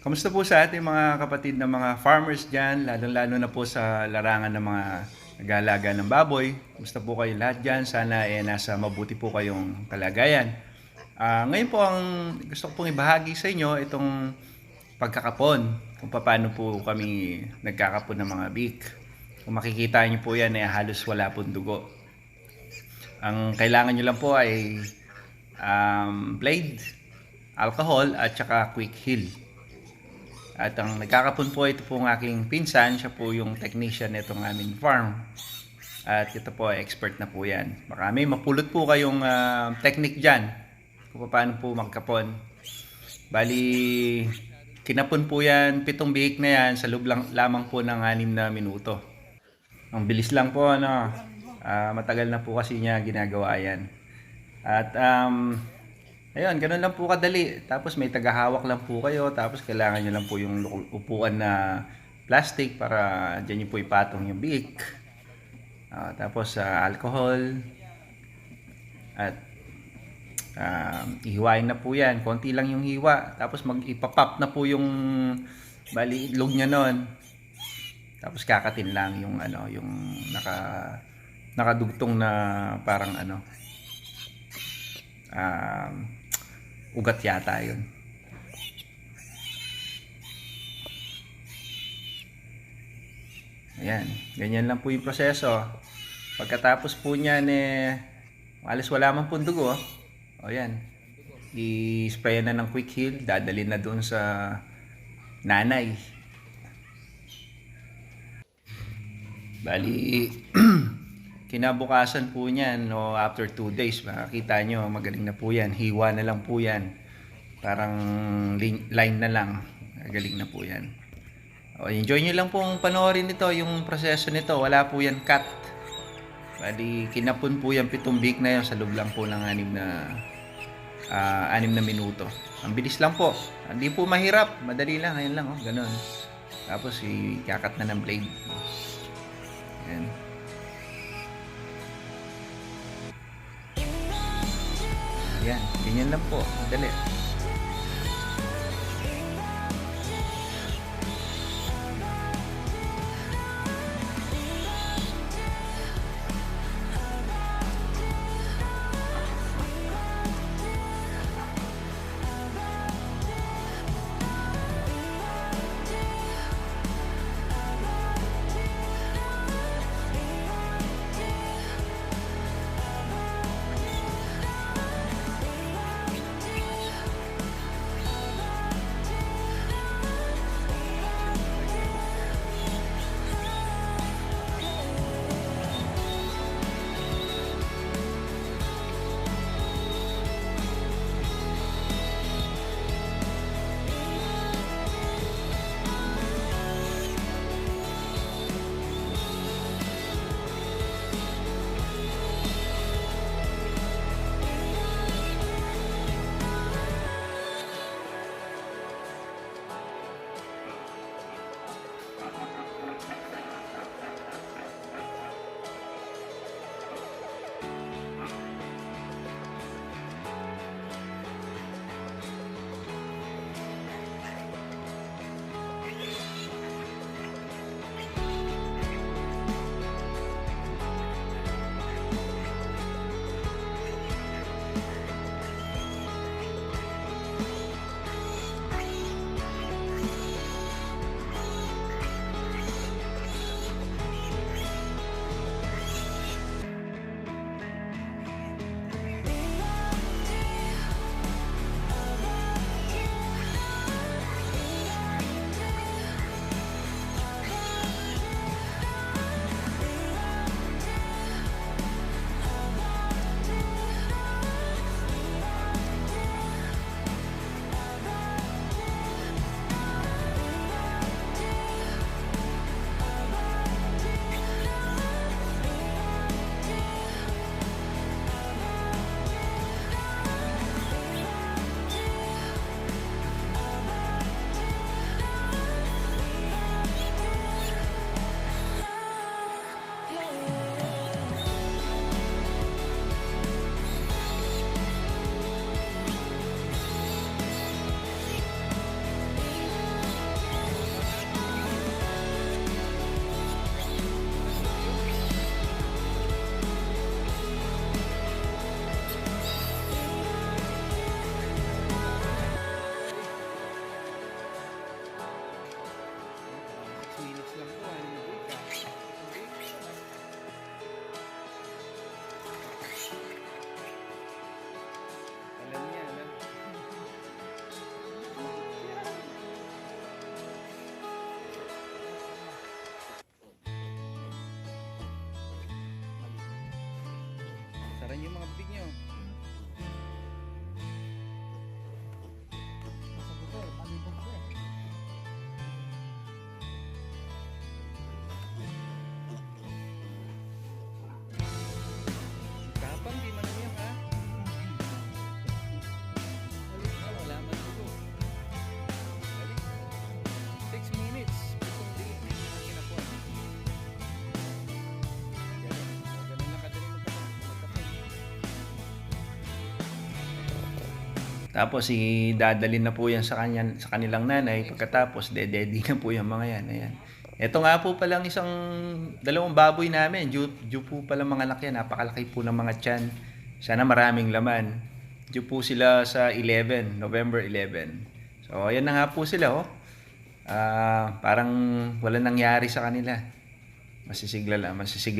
Kamusta po sa ating mga kapatid na mga farmers dyan, lalo-lalo na po sa larangan ng mga nag-aalaga ng baboy. Kamusta po kayo lahat dyan? Sana nasa mabuti po kayong kalagayan. Ngayon po ang gusto ko pong ibahagi sa inyo itong pagkakapon, kung paano po kami nagkakapon ng mga beak. Kung makikita niyo po yan, halos wala pong dugo. Ang kailangan nyo lang po ay blade, alcohol at saka quick heal. At ang nagkakapon po, ito po ang aking pinsan. Siya po yung technician nitong aming farm. At ito po, expert na po yan. Baka may mapulot po kayong technique dyan kung paano po magkapon. Bali, kinapon po yan, 7 bihik na yan sa loob lamang po ng 6 na minuto. Ang bilis lang po, ano. Matagal na po kasi niya ginagawa yan. At ayun, ganun lang po kadali. Tapos may tagahawak lang po kayo. Tapos kailangan nyo lang po yung upuan na plastic para dyan nyo po ipatong yung biik. Tapos alcohol. At ihiwain na po yan. Konti lang yung hiwa. Tapos ipapop na po yung bali itlog nya nun. Tapos kakatin lang yung yung nakadugtong na parang ugat yata yun. Ayan, ganyan lang po yung proseso. Pagkatapos po niyan alis wala man pong dugo. O yan, i-spray na ng quick heal, dadalhin na doon sa nanay. Bali kinabukasan po niyan, no, after 2 days, makikita nyo, magaling na po yan. Hiwa na lang po yan. Parang line na lang. Magaling na po yan. Enjoy nyo lang pong panoorin nito, yung proseso nito. Wala po yan cut. Bali, kinapon po yan 7 bihik na yan sa loob lang po ng 6 na minuto. Ang bilis lang po. Hindi po mahirap. Madali lang. Ayan lang, ganun. Tapos, ikakat na ng blade. Ayan. Yan, ganyan lang po. Madali. Tapos dadalhin na po yan sa kanilang nanay. Pagkatapos, dededi na po yung mga yan. Ayan. Ito nga po palang dalawang baboy namin. Due po palang mga anak yan. Napakalaki po ng mga tiyan. Sana maraming laman. Due po sila sa November 11. So, ayan na nga po sila, oh. Parang wala nangyari sa kanila. Masisigla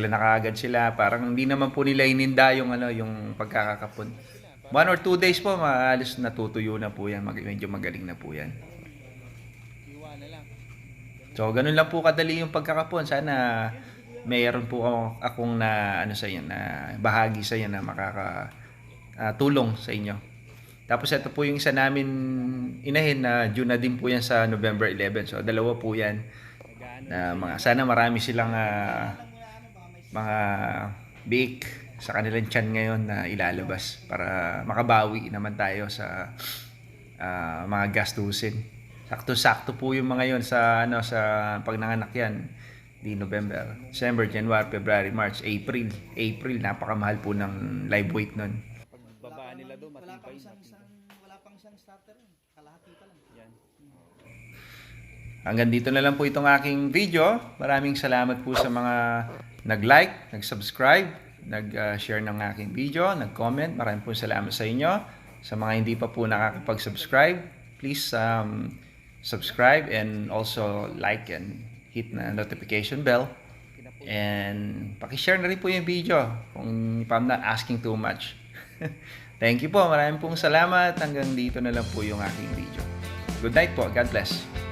na kaagad sila. Parang hindi naman po nila ininda yung pagkakakapon. 1 or 2 days po, maalis natutuyo na po yan. Medyo magaling na po yan. So, ganun lang po kadali yung pagkakapon. Sana mayroon po akong na sa inyo, na bahagi sa inyo na makakatulong sa inyo. Tapos ito po yung isa namin inahin na due na din po yan sa November 11. So, dalawa po yan. Sana marami silang mga bake sa kanilang tiyan ngayon na ilalabas para makabawi naman tayo sa mga gastusin. Sakto-sakto po yung mga yon sa pag nanganak yan. Di November, December, January, February, March, April. Napakamahal po ng live weight nun. Pagbaba nila doon, matibay. Wala pang isang starter. Kalahati pa lang. Yan. Hanggang dito na lang po itong aking video. Maraming salamat po sa mga nag-like, nag-subscribe, nag-share ng aking video, nag-comment. Maraming po salamat sa inyo. Sa mga hindi pa po nakakapag-subscribe, please subscribe and also like and hit na notification bell. And paki-share na rin po yung video kung if I'm not asking too much. Thank you po. Maraming pong salamat. Hanggang dito na lang po yung aking video. Good night po. God bless.